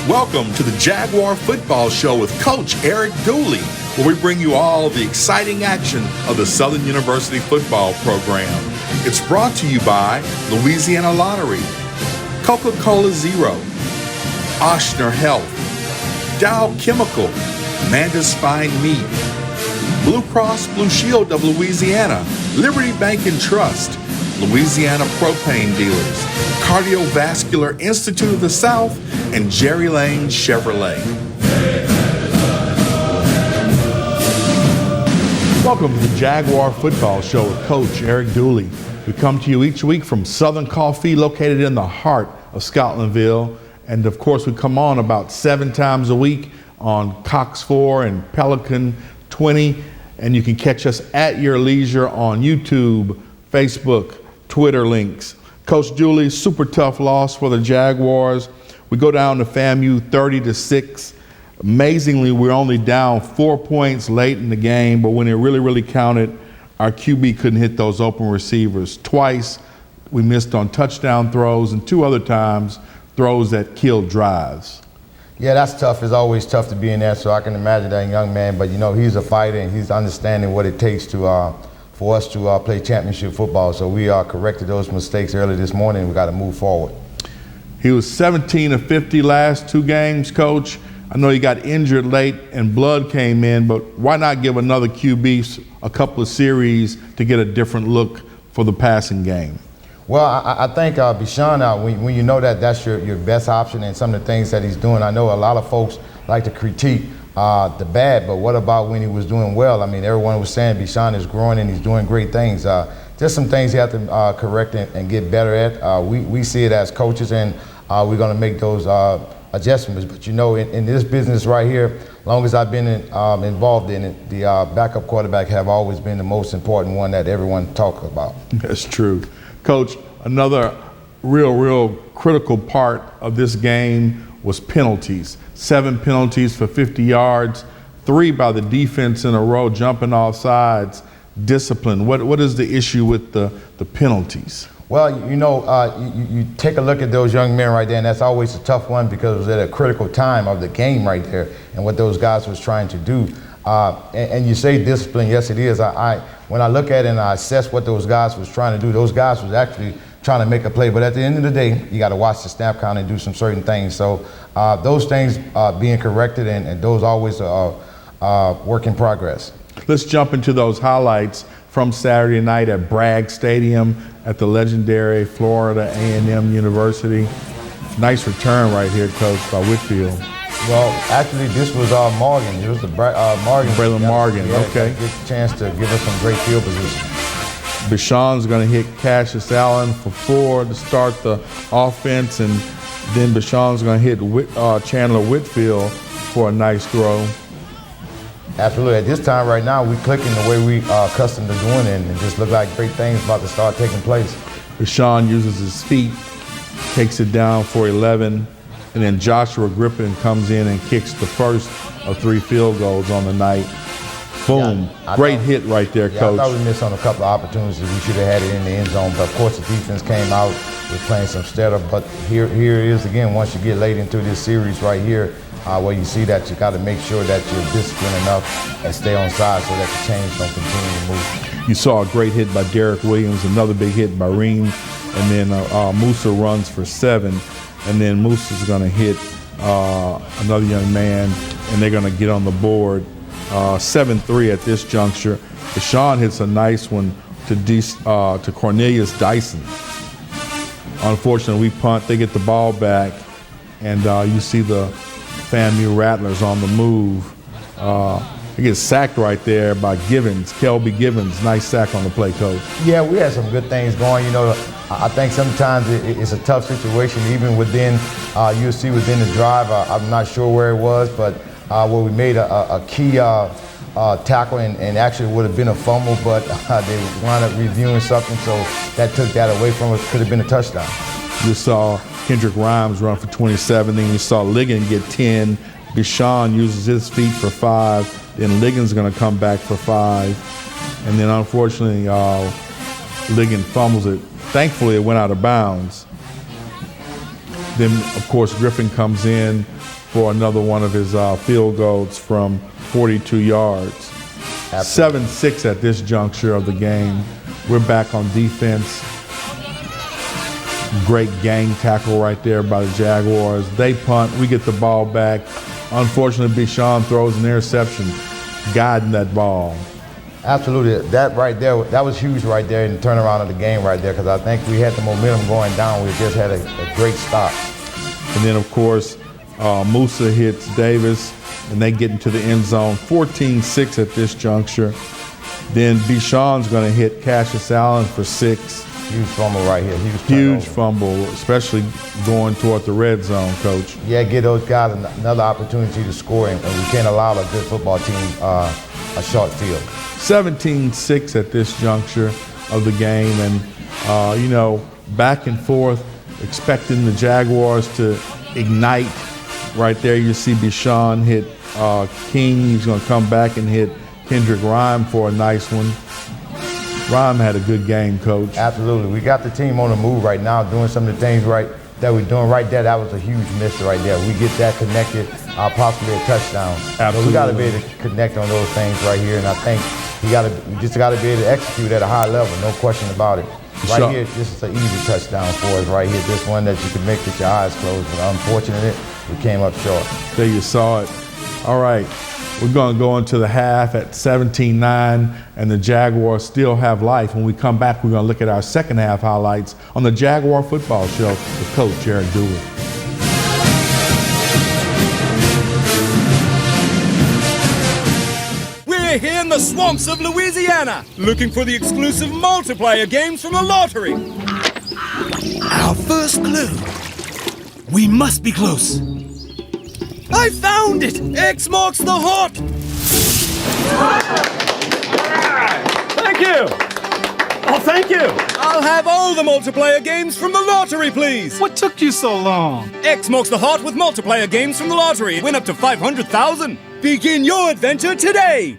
Welcome to the Jaguar Football Show with Coach Eric Dooley, where we bring you all the exciting action of the Southern University football program. It's brought to you by Louisiana Lottery, Coca-Cola Zero, Oshner Health, Dow Chemical, Amanda's Fine Meat, Blue Cross Blue Shield of Louisiana, Liberty Bank and Trust, Louisiana Propane Dealers, Cardiovascular Institute of the South, and Jerry Lane Chevrolet. Welcome to the Jaguar Football Show with Coach Eric Dooley. We come to you each week from Southern Coffee, located in the heart of Scotlandville. And of course, we come on about 7 times a week on Cox 4 and Pelican 20. And you can catch us at your leisure on YouTube, Facebook, Twitter links. Coach Dooley, super tough loss for the Jaguars. We go down to FAMU 30-6. Amazingly, we're only down 4 points late in the game, but when it really counted, our QB couldn't hit those open receivers. Twice, we missed on touchdown throws, and 2 other times, throws that killed drives. Yeah, that's tough. It's always tough to be in there, so I can imagine that young man. But, you know, he's a fighter, and he's understanding what it takes to for us to play championship football. So we corrected those mistakes early this morning. We got to move forward. He was 17 of 50 last 2 games, Coach. I know he got injured late and blood came in, but why not give another QB a couple of series to get a different look for the passing game? Well, I think Bichon, when you know that that's your best option and some of the things that he's doing, I know a lot of folks like to critique the bad, but what about when he was doing well? I mean, everyone was saying Bichon is growing and he's doing great things. Just some things you have to correct and get better at. We see it as coaches, and we're going to make those adjustments. But you know, in this business right here, as long as I've been involved in it, the backup quarterback have always been the most important one that everyone talks about. That's true. Coach, another real critical part of this game was penalties. 7 penalties for 50 yards, 3 by the defense in a row, jumping off sides. Discipline. What is the issue with the penalties? Well, you know, you take a look at those young men right there, and that's always a tough one because it was at a critical time of the game right there and what those guys was trying to do. And you say discipline, yes it is. When I look at it and I assess what those guys was trying to do, those guys was actually trying to make a play. But at the end of the day, you got to watch the snap count and do some certain things. So those things being corrected, and those always work in progress. Let's jump into those highlights from Saturday night at Bragg Stadium at the legendary Florida A&M University. Nice return right here, Coach, by Whitfield. Well, actually, this was Morgan. It was the Morgan. Braylon Morgan, okay. Get a chance to give us some great field position. Bichon's going to hit Cassius Allen for 4 to start the offense, and then Bichon's going to hit Chandler Whitfield for a nice throw. Absolutely. At this time right now, we're clicking the way we are accustomed to doing it, and it just look like great things about to start taking place. Bichon uses his feet, takes it down for 11, and then Joshua Griffin comes in and kicks the first of 3 field goals on the night. Boom. Yeah, great hit right there, Coach. I thought we missed on a couple of opportunities. We should have had it in the end zone, but of course the defense came out. We're playing some stutter, but here it is again. Once you get late into this series right here, where you see that you got to make sure that you're disciplined enough and stay on side so that the chains don't continue to move. You saw a great hit by Derek Williams, another big hit by Ream, and then Musa runs for 7, and then Musa's going to hit another young man, and they're going to get on the board 7-3 at this juncture. Bichon hits a nice one to Cornelius Dyson. Unfortunately, we punt. They get the ball back, and you see the FAMU Rattlers on the move. He gets sacked right there by Givens, Kelby Givens. Nice sack on the play, Coach. Yeah, we had some good things going. You know, I think sometimes it's a tough situation, even within, you'll see within the drive. I'm not sure where it was, but where we made a key tackle and actually would have been a fumble, but they wound up reviewing something, so that took that away from us. Could have been a touchdown. You saw Kendrick Rhymes run for 27, then you saw Ligon get 10. Bichon uses his feet for 5, then Ligon's going to come back for 5, and then unfortunately Ligon fumbles it. Thankfully, it went out of bounds. Then, of course, Griffin comes in for another one of his field goals from 42 yards. 7-6 at this juncture of the game. We're back on defense. Great gang tackle right there by the Jaguars. They punt, we get the ball back. Unfortunately, Bichon throws an interception, guiding that ball. Absolutely, that right there, that was huge right there in the turnaround of the game right there, because I think we had the momentum going down. We just had a great stop. And then, of course, Musa hits Davis, and they get into the end zone. 14-6 at this juncture. Then Bichon's going to hit Cassius Allen for 6. Huge fumble right here. Huge fumble, especially going toward the red zone, Coach. Yeah, give those guys another opportunity to score, and we can't allow a good football team a short field. 17-6 at this juncture of the game, and you know, back and forth, expecting the Jaguars to ignite. Right there, you see Bichon hit King. He's going to come back and hit Kendrick Rhyme for a nice one. Rhyme had a good game, Coach. Absolutely. We got the team on the move right now, doing some of the things that we're doing right there. That was a huge miss right there. We get that connected, possibly a touchdown. Absolutely. So we got to be able to connect on those things right here, and I think we just got to be able to execute at a high level, no question about it. Right here, this is an easy touchdown for us right here. This one that you can make with your eyes closed, but unfortunately, we came up short. There you saw it. All right, we're going to go into the half at 17-9, and the Jaguars still have life. When we come back, we're going to look at our second half highlights on the Jaguar Football Show with Coach Eric Dooley. We're here in the swamps of Louisiana, looking for the exclusive multiplayer games from the lottery. Our first clue. We must be close. I found it! X marks the hot! Thank you! Oh, thank you! I'll have all the multiplayer games from the lottery, please! What took you so long? X marks the hot with multiplayer games from the lottery. Win up to 500,000. Begin your adventure today!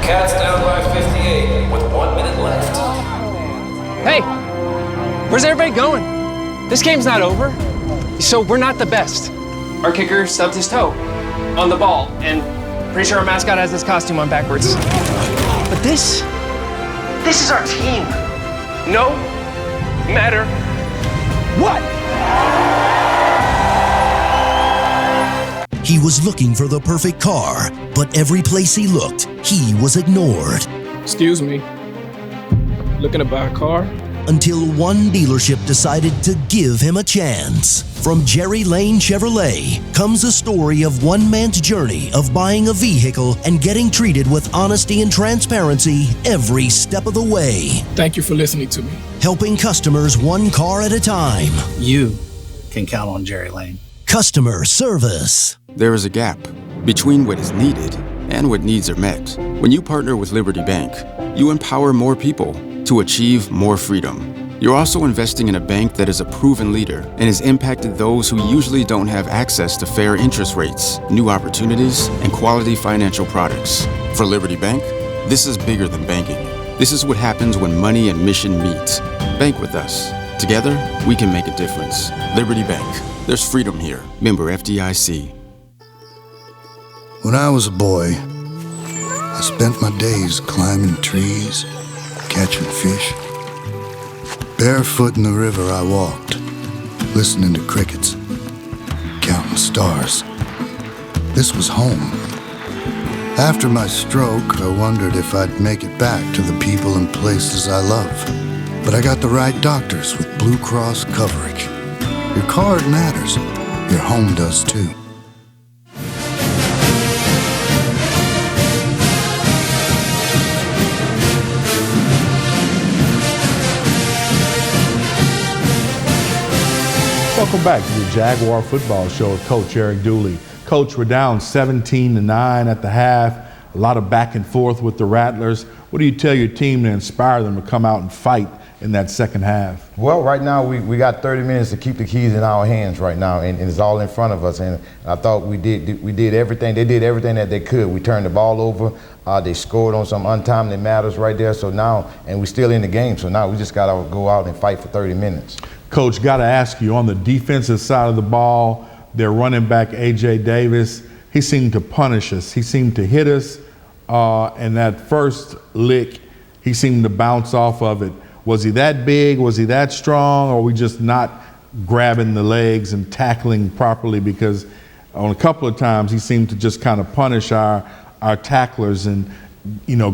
Cats down by 58 with 1 minute left. Hey, where's everybody going? This game's not over, so we're not the best. Our kicker stubbed his toe on the ball, and pretty sure our mascot has his costume on backwards. But this is our team. No matter what. He was looking for the perfect car, but every place he looked, he was ignored. Excuse me. Looking to buy a car? Until one dealership decided to give him a chance. From Jerry Lane Chevrolet comes a story of one man's journey of buying a vehicle and getting treated with honesty and transparency every step of the way. Thank you for listening to me. Helping customers one car at a time. You can count on Jerry Lane. Customer service. There is a gap between what is needed and what needs are met. When you partner with Liberty Bank, you empower more people to achieve more freedom. You're also investing in a bank that is a proven leader and has impacted those who usually don't have access to fair interest rates, new opportunities, and quality financial products. For Liberty Bank, this is bigger than banking. This is what happens when money and mission meet. Bank with us. Together, we can make a difference. Liberty Bank. There's freedom here. Member FDIC. When I was a boy, I spent my days climbing trees, catching fish. Barefoot in the river I walked, listening to crickets, counting stars. This was home. After my stroke, I wondered if I'd make it back to the people and places I love. But I got the right doctors with Blue Cross coverage. Your card matters. Your home does too. Welcome back to the Jaguar Football Show with Coach Eric Dooley. Coach, we're down 17-9 at the half. A lot of back and forth with the Rattlers. What do you tell your team to inspire them to come out and fight in that second half? Well, right now we got 30 minutes to keep the keys in our hands right now, and it's all in front of us. And I thought we did everything. They did everything that they could. We turned the ball over. They scored on some untimely matters right there. So now, and we're still in the game. So now we just got to go out and fight for 30 minutes. Coach, got to ask you, on the defensive side of the ball, their running back, A.J. Davis, he seemed to punish us. He seemed to hit us. And that first lick, he seemed to bounce off of it. Was he that big? Was he that strong? Or were we just not grabbing the legs and tackling properly? Because on a couple of times, he seemed to just kind of punish our tacklers and,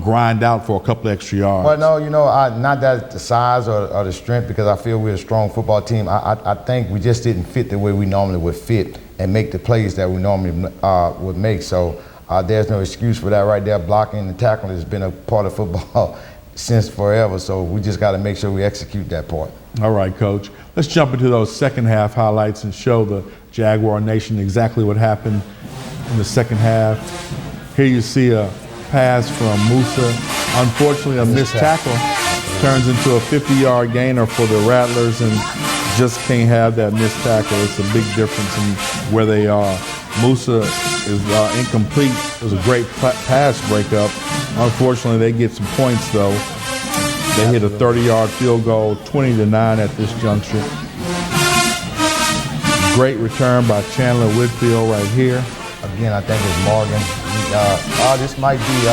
grind out for a couple extra yards. Well, no, not that the size or the strength, because I feel we're a strong football team. I think we just didn't fit the way we normally would fit and make the plays that we normally would make. So there's no excuse for that right there. Blocking and tackling has been a part of football since forever. So we just got to make sure we execute that part. All right, Coach. Let's jump into those second half highlights and show the Jaguar Nation exactly what happened in the second half. Here you see a pass from Musa. Unfortunately, a missed tackle turns into a 50-yard gainer for the Rattlers, and just can't have that missed tackle. It's a big difference in where they are. Musa is incomplete. It was a great pass breakup. Unfortunately, they get some points, though. They hit a 30-yard field goal, 20-9 at this juncture. Great return by Chandler Whitfield right here. Again, I think it's Morgan. This might be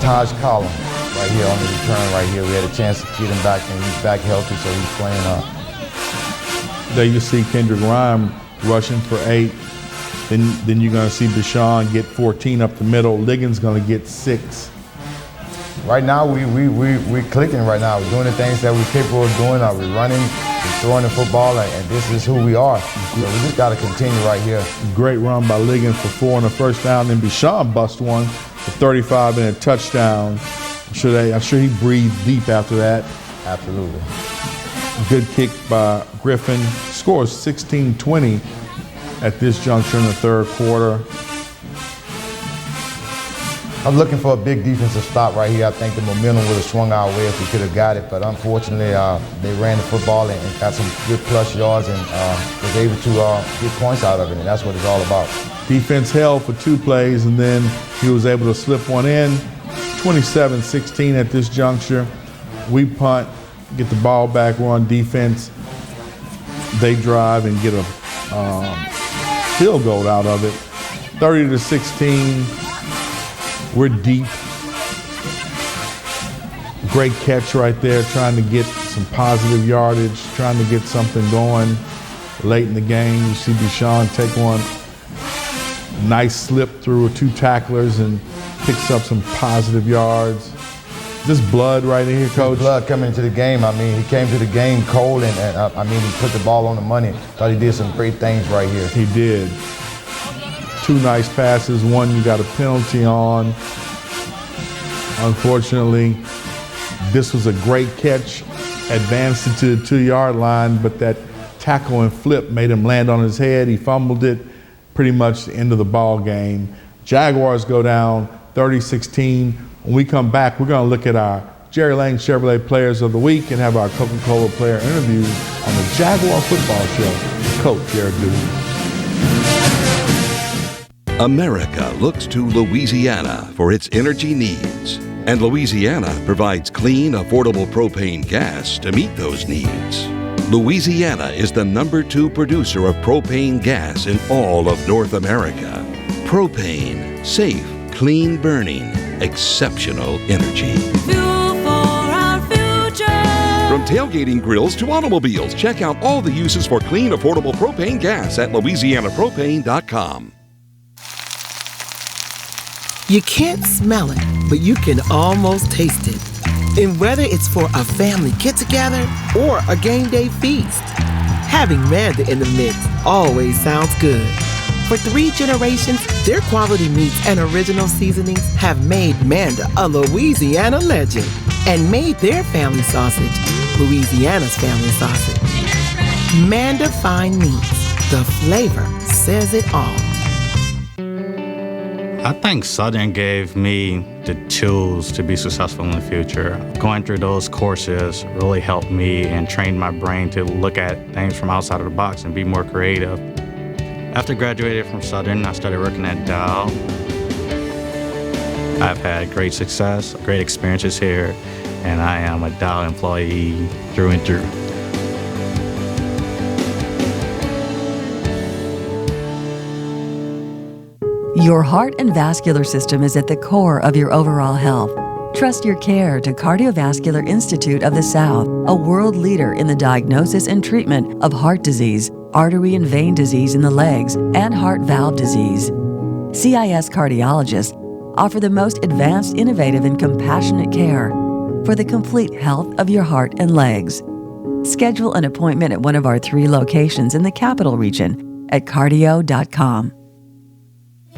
Taj Collins right here on the return right here. We had a chance to get him back, and he's back healthy, so he's playing. There you see Kendrick Rhyme rushing for 8. Then you're going to see Deshaun get 14 up the middle. Liggins going to get 6. Right now, we're clicking right now. We're doing the things that we're capable of doing. We're running, we're throwing the football, and this is who we are. So we just got to continue right here. Great run by Liggins for 4 on the first down. Then Deshaun bust one for 35 and a touchdown. I'm sure he breathed deep after that. Absolutely. Good kick by Griffin. Scores 16-20 at this juncture in the third quarter. I'm looking for a big defensive stop right here. I think the momentum would have swung our way if we could have got it, but unfortunately, they ran the football and got some good plus yards and was able to get points out of it, and that's what it's all about. Defense held for 2 plays, and then he was able to slip one in. 27-16 at this juncture. We punt, get the ball back, we're on defense. They drive and get a field goal out of it. 30-16. We're deep. Great catch right there, trying to get some positive yardage, trying to get something going late in the game. You see Deshaun take one nice slip through 2 tacklers and picks up some positive yards. This blood right in here, Coach? Blood coming into the game. I mean, he came to the game cold, and he put the ball on the money. Thought he did some great things right here. He did. 2 nice passes. One you got a penalty on. Unfortunately, this was a great catch. Advanced it to the 2-yard line, but that tackle and flip made him land on his head. He fumbled it. Pretty much the end of the ball game. Jaguars go down 30-16. When we come back, we're going to look at our Jerry Lane Chevrolet Players of the Week and have our Coca-Cola player interviews on the Jaguar Football Show with Coach Eric Dooley. America looks to Louisiana for its energy needs, and Louisiana provides clean, affordable propane gas to meet those needs. Louisiana is the #2 producer of propane gas in all of North America. Propane, safe, clean burning, exceptional energy. Fuel for our future. From tailgating grills to automobiles, check out all the uses for clean, affordable propane gas at LouisianaPropane.com. You can't smell it, but you can almost taste it. And whether it's for a family get-together or a game day feast, having Manda in the mix always sounds good. For 3 generations, their quality meats and original seasonings have made Manda a Louisiana legend and made their family sausage Louisiana's family sausage. Manda Fine Meats, the flavor says it all. I think Southern gave me the tools to be successful in the future. Going through those courses really helped me and trained my brain to look at things from outside of the box and be more creative. After graduating from Southern, I started working at Dow. I've had great success, great experiences here, and I am a Dow employee through and through. Your heart and vascular system is at the core of your overall health. Trust your care to Cardiovascular Institute of the South, a world leader in the diagnosis and treatment of heart disease, artery and vein disease in the legs, and heart valve disease. CIS cardiologists offer the most advanced, innovative, and compassionate care for the complete health of your heart and legs. Schedule an appointment at one of our 3 locations in the Capital Region at cardio.com.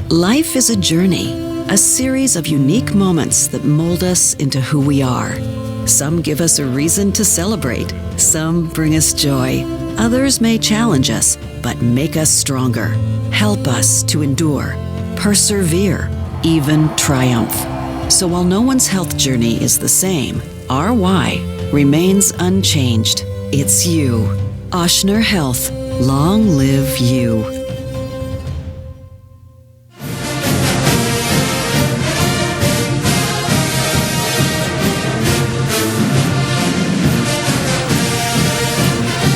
Life is a journey, a series of unique moments that mold us into who we are. Some give us a reason to celebrate, some bring us joy, others may challenge us, but make us stronger, help us to endure, persevere, even triumph. So while no one's health journey is the same, our why remains unchanged. It's you. Ochsner Health. Long live you.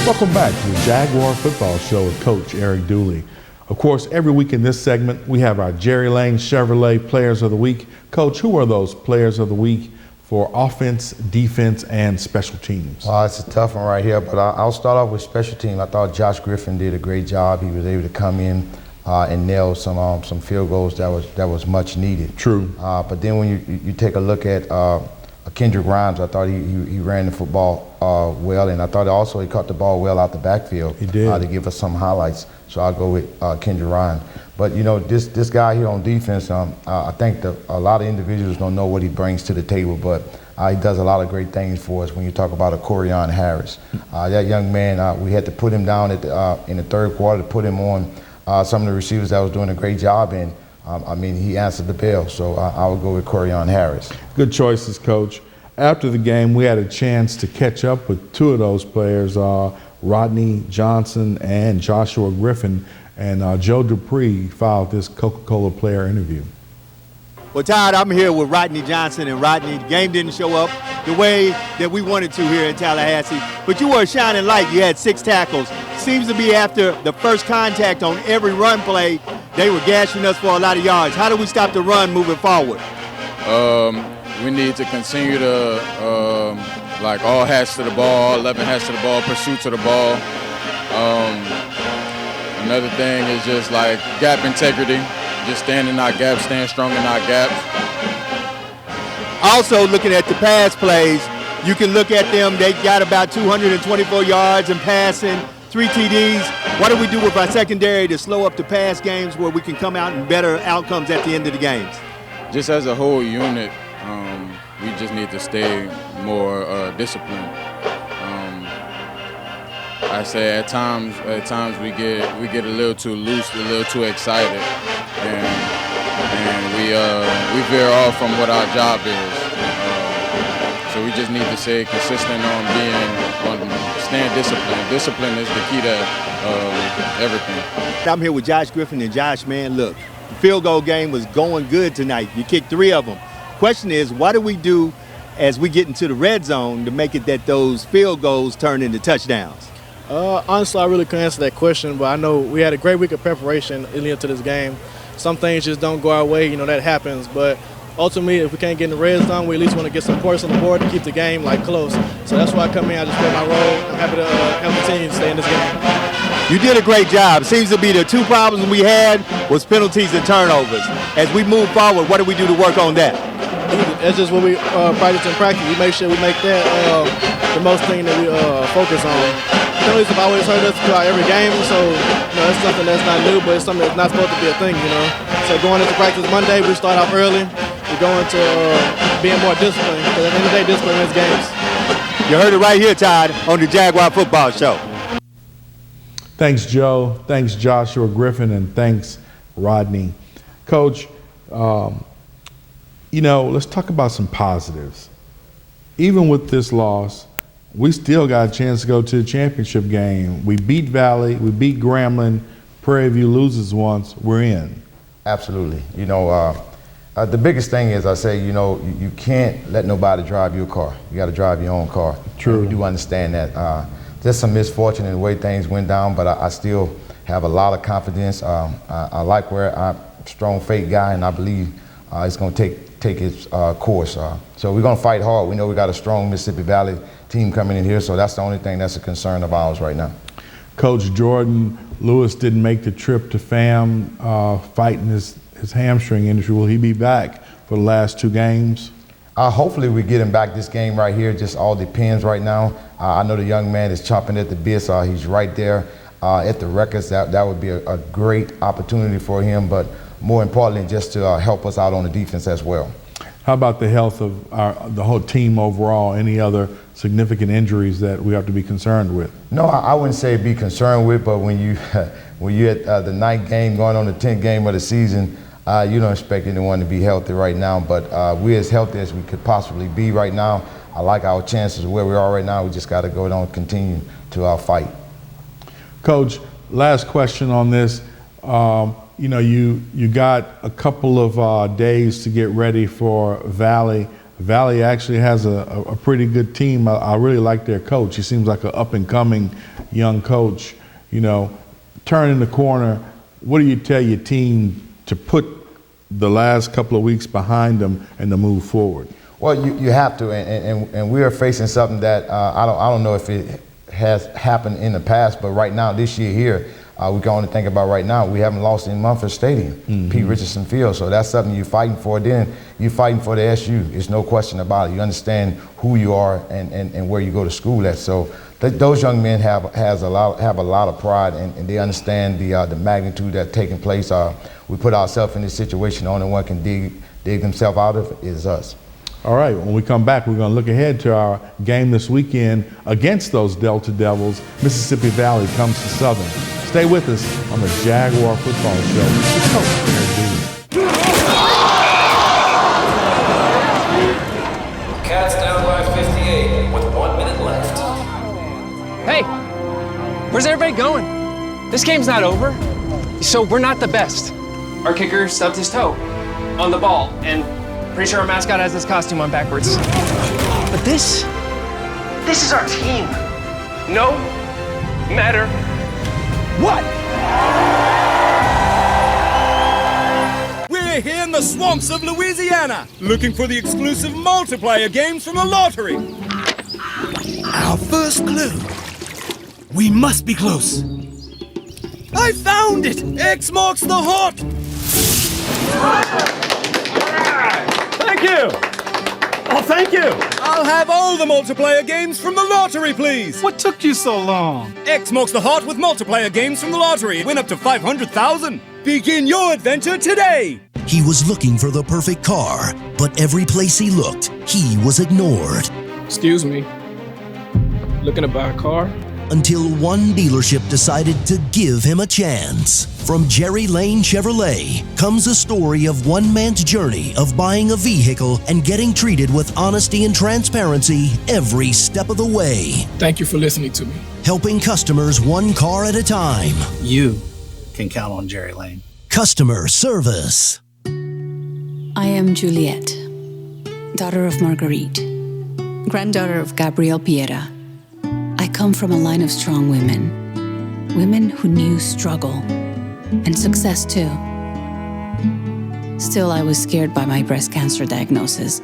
Welcome back to the Jaguar Football Show with Coach Eric Dooley. Of course, every week in this segment, we have our Jerry Lane Chevrolet Players of the Week. Coach, who are those Players of the Week for offense, defense, and special teams? It's a tough one right here, but I'll start off with special team. I thought Josh Griffin did a great job. He was able to come in and nail some field goals that was much needed. True. But then when you take a look at Kendrick Grimes, I thought he ran the football well, and I thought also he caught the ball well out the backfield. He did. To give us some highlights. So I'll go with Kendrick Grimes. But you know, this guy here on defense, I think a lot of individuals don't know what he brings to the table, but he does a lot of great things for us when you talk about a Corian Harris. That young man, we had to put him down in the third quarter to put him on some of the receivers that was doing a great job, and I mean, he answered the bell, so I would go with Corian Harris. Good choices, Coach. After the game, we had a chance to catch up with 2 of those players, Rodney Johnson and Joshua Griffin, and Joe Dupree filed this Coca-Cola player interview. Well, Todd, I'm here with Rodney Johnson, and Rodney, the game didn't show up the way that we wanted to here in Tallahassee, but you were a shining light. You had 6 tackles. Seems to be after the first contact on every run play, they were gashing us for a lot of yards. How do we stop the run moving forward? We need to continue to, all hats to the ball, 11 hats to the ball, pursuit to the ball. Another thing is just gap integrity, just stand in our gaps, stand strong in our gaps. Also, looking at the pass plays, you can look at them. They got about 224 yards in passing, 3 TDs. What do we do with our secondary to slow up the pass games where we can come out in better outcomes at the end of the games? Just as a whole unit, we just need to stay more disciplined. I say at times we get a little too loose, a little too excited, and we veer off from what our job is. So we just need to stay consistent on staying disciplined. Discipline is the key to everything. I'm here with Josh Griffin, and Josh, man, look, the field goal game was going good tonight. You kicked 3 of them. Question is, what do we do as we get into the red zone to make it that those field goals turn into touchdowns? Honestly, I really couldn't answer that question, but I know we had a great week of preparation leading up to this game. Some things just don't go our way, that happens, but ultimately, if we can't get in the red zone, we at least want to get some points on the board to keep the game close. So that's why I come in, I just play my role. I'm happy to help the team stay in this game. You did a great job. Seems to be the 2 problems we had was penalties and turnovers. As we move forward, what do we do to work on that? That's just what we practice in practice. We make sure we make that the most thing that we focus on. Penalties have always hurt us throughout every game, so it's something that's not new, but it's something that's not supposed to be a thing, So going into practice Monday, we start off early. We go into being more disciplined, because at the end of the day, discipline wins games. You heard it right here, Todd, on the Jaguar Football Show. Thanks, Joe. Thanks, Joshua Griffin, and thanks, Rodney. Coach, Let's talk about some positives. Even with this loss, we still got a chance to go to the championship game. We beat Valley, we beat Grambling. Prairie View loses once, we're in. Absolutely. The biggest thing is I say, you can't let nobody drive your car. You got to drive your own car. True. And we do understand that. There's some misfortune in the way things went down, but I still have a lot of confidence. I like where I'm a strong faith guy, and I believe it's going to take its course. So we're going to fight hard. We know we got a strong Mississippi Valley team coming in here, so that's the only thing that's a concern of ours right now. Coach Jordan Lewis didn't make the trip to FAM fighting his hamstring injury. Will he be back for the last 2 games? Hopefully we get him back this game right here. Just all depends right now. I know the young man is chomping at the bit. He's right there at the records. That would be a great opportunity for him, but more importantly, just to help us out on the defense as well. How about the health of the whole team overall? Any other significant injuries that we have to be concerned with? No, I wouldn't say be concerned with, but when you're at the 9th game going on the 10th game of the season, you don't expect anyone to be healthy right now, but we're as healthy as we could possibly be right now. I like our chances of where we are right now. We just got to go on and continue to fight. Coach, last question on this. You got a couple of days to get ready for Valley. Valley actually has a pretty good team. I really like their coach. He seems like an up-and-coming young coach. Turning the corner, what do you tell your team to put the last couple of weeks behind them and to move forward? Well, you have to, and we are facing something that I don't know if it has happened in the past, but right now, this year here, we can only think about right now, we haven't lost in Mumford Stadium, Pete Richardson Field, so that's something you're fighting for. Then you're fighting for the SU. There's no question about it. You understand who you are and where you go to school at. So those young men have a lot of pride, and they understand the magnitude that's taking place. We put ourselves in this situation. The only one can dig themselves out of it is us. All right, when we come back, we're going to look ahead to our game this weekend against those Delta Devils. Mississippi Valley comes to Southern. Stay with us on the Jaguar Football Show. Cats down by 58 with 1 minute left. Hey, where's everybody going? This game's not over. So we're not the best. Our kicker stubbed his toe on the ball, and pretty sure our mascot has his costume on backwards. But this is our team. No matter what? We're here in the swamps of Louisiana, looking for the exclusive multiplayer games from the lottery. Our first clue. We must be close. I found it! X marks the hot! Thank you! Oh, thank you! I'll have all the multiplayer games from the lottery, please! What took you so long? X marks the hot with multiplayer games from the lottery. Win up to $500,000. Begin your adventure today! He was looking for the perfect car, but every place he looked, he was ignored. Excuse me. Looking to buy a car? Until one dealership decided to give him a chance. From Jerry Lane Chevrolet comes a story of one man's journey of buying a vehicle and getting treated with honesty and transparency every step of the way. Thank you for listening to me. Helping customers one car at a time. You can count on Jerry Lane. Customer service. I am Juliette, daughter of Marguerite, granddaughter of Gabriel Piera. I come from a line of strong women who knew struggle and success too. Still, I was scared by my breast cancer diagnosis,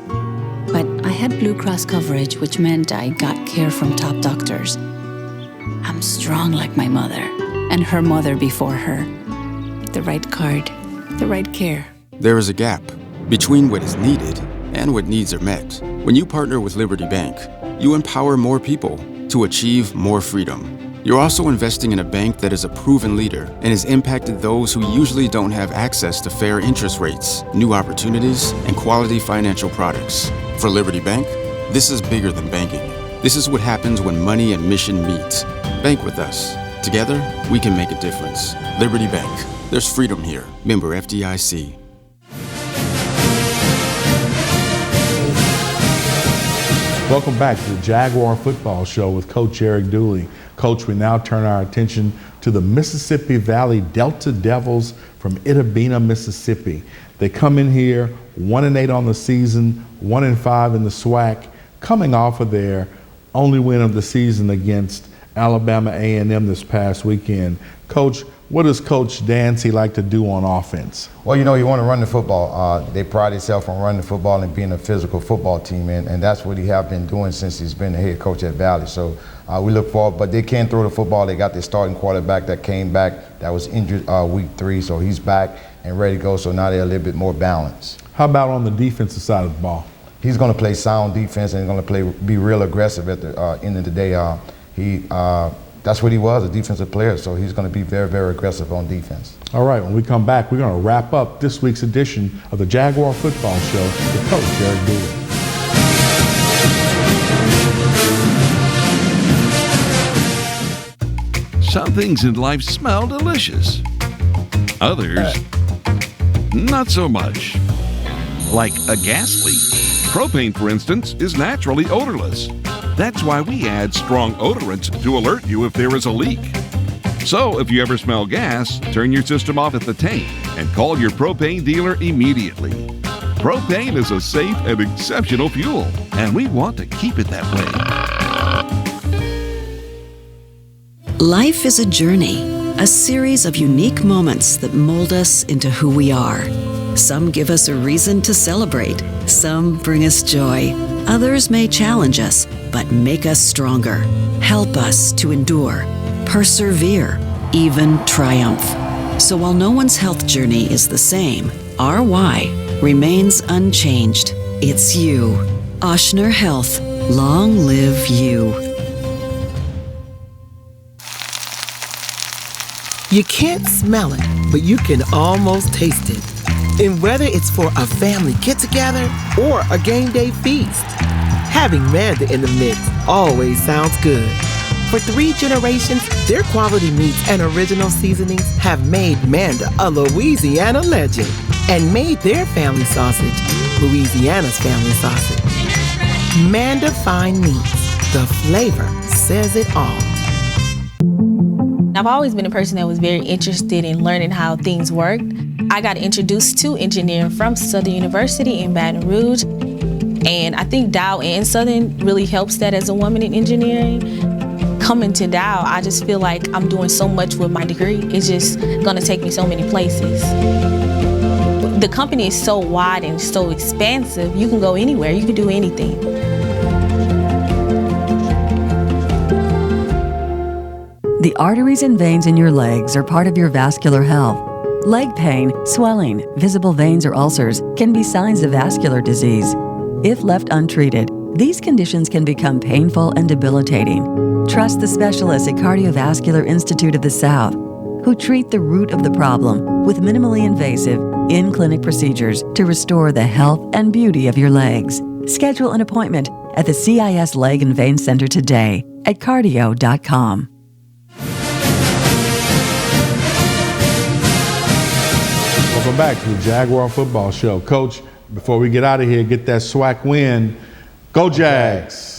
but I had Blue Cross coverage, which meant I got care from top doctors. I'm strong like my mother and her mother before her. The right card, the right care. There is a gap between what is needed and what needs are met. When you partner with Liberty Bank, you empower more people to achieve more freedom. You're also investing in a bank that is a proven leader and has impacted those who usually don't have access to fair interest rates, new opportunities, and quality financial products. For Liberty Bank, this is bigger than banking. This is what happens when money and mission meet. Bank with us. Together, we can make a difference. Liberty Bank. There's freedom here. Member FDIC. Welcome back to the Jaguar Football Show with Coach Eric Dooley. Coach, we now turn our attention to the Mississippi Valley Delta Devils from Itta, Mississippi. They come in here 1-8 on the season, 1-5 in the SWAC, coming off of their only win of the season against Alabama A&M this past weekend. Coach, what does Coach Dancy like to do on offense? Well, you know, you want to run the football. They pride themselves on running the football and being a physical football team, and that's what he have been doing since he's been the head coach at Valley. So we look forward, but they can throw the football. They got their starting quarterback that came back, that was injured week 3, so he's back and ready to go, so now they're a little bit more balanced. How about on the defensive side of the ball? He's going to play sound defense and he's going to be real aggressive at the end of the day. That's what he was, a defensive player, so he's going to be very, very aggressive on defense. All right, when we come back, we're going to wrap up this week's edition of the Jaguar Football Show with Coach Eric Dooley. Some things in life smell delicious. Others, not so much. Like a gas leak. Propane, for instance, is naturally odorless. That's why we add strong odorants to alert you if there is a leak. So if you ever smell gas, turn your system off at the tank and call your propane dealer immediately. Propane is a safe and exceptional fuel, and we want to keep it that way. Life is a journey, a series of unique moments that mold us into who we are. Some give us a reason to celebrate, some bring us joy, others may challenge us, but make us stronger, help us to endure, persevere, even triumph. So while no one's health journey is the same, our why remains unchanged. It's you. Oshner Health. Long live you. You can't smell it, but you can almost taste it. And whether it's for a family get-together or a game day feast, having Manda in the mix always sounds good. For 3 generations, their quality meats and original seasonings have made Manda a Louisiana legend and made their family sausage Louisiana's family sausage. Manda Fine Meats, the flavor says it all. I've always been a person that was very interested in learning how things worked. I got introduced to engineering from Southern University in Baton Rouge, and I think Dow and Southern really helps that as a woman in engineering. Coming to Dow, I just feel like I'm doing so much with my degree. It's just gonna take me so many places. The company is so wide and so expansive, you can go anywhere, you can do anything. The arteries and veins in your legs are part of your vascular health. Leg pain, swelling, visible veins or ulcers can be signs of vascular disease. If left untreated, these conditions can become painful and debilitating. Trust the specialists at Cardiovascular Institute of the South, who treat the root of the problem with minimally invasive, in-clinic procedures to restore the health and beauty of your legs. Schedule an appointment at the CIS Leg and Vein Center today at cardio.com. Welcome back to the Jaguar Football Show. Coach, before we get out of here, get that SWAC win. Go Jags!